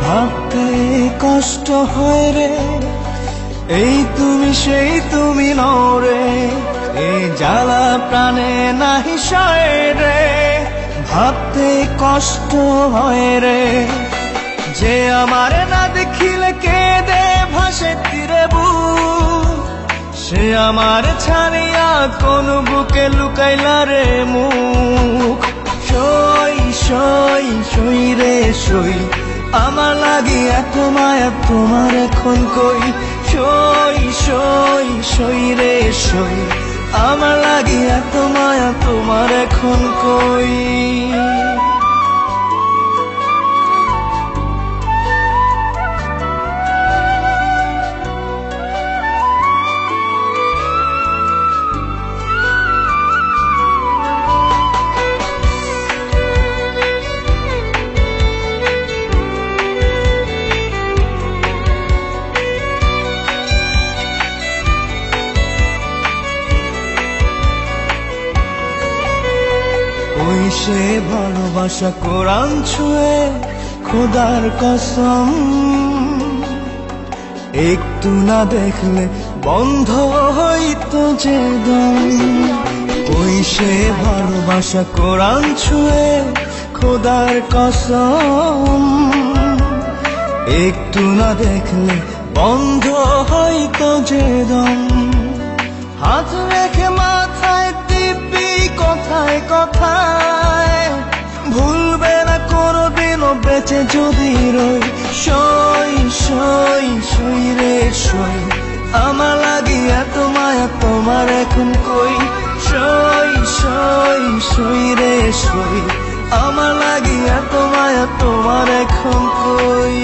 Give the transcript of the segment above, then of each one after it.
ভাবতে কষ্ট হয় রে, এই তুমি সেই তুমি নও রে, এই জ্বালা প্রাণে নাহি সয় রে। ভাবতে কষ্ট হয় রে, যে আমারে না দেখিলে কেঁদে ভাসে তীরে বুক, সে আমার ছাড়িয়া কোন বুকে লুকাইলা রে মুখ। সই সই সই রে সই, আমার লাগি এত মায়া তোমার এখন কই। সই সই সই রে সই, আমার লাগি এত মায়া তোমার এখন কই। ওই সে ভালোবাসা কোরআন ছুঁয়ে খোদার কসম, একটু না দেখলে বন্ধ হইতো যে দম। ওই সে ভালোবাসা কোরআন ছুঁয়ে খোদার কসম, একটু না দেখলে বন্ধ হইতো যে দম। হাত রেখে মাথায় দিব্যি কথায় কথায়, ভুলবে না কোনোদিনও বেঁচে যদি রই। সই সই সই রে সই, আমার লাগি এত মায়া তোমার এখন কই। সই সই সই রে সই, আমার লাগি এত মায়া তোমার এখন কই।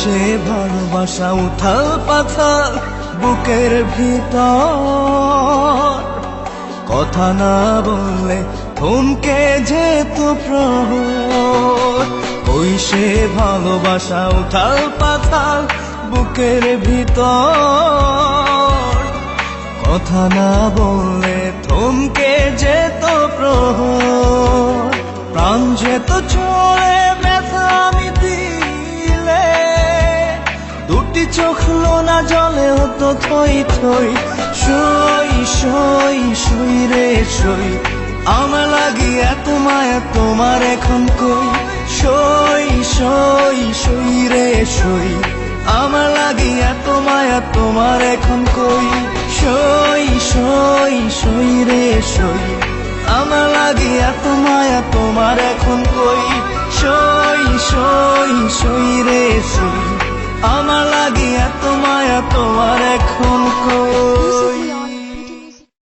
সে ভালোবাসা উথাল পাথাল বুকের ভিতর, কথা না বললে থমকে যেত প্রহর। ওই সে ভালোবাসা উথাল পাথাল বুকের ভিতর, কথা না বললে থমকে যেত প্রহর। প্রাণ যেত চলে ব্যথা আমি দিলে, দুটি চোখ লোনা জলে হতো থই থই। সই সই সই রে সই, আমার লাগি এত মায়া তোমার এখন কই। সই সই সই রে সই, আমার লাগি এত মায়া তোমার এখন কই। সই সই সই রে সই, আমার লাগি এত মায়া তোমার এখন কই। সই সই সই রে সই, আমার লাগি এত মায়া তো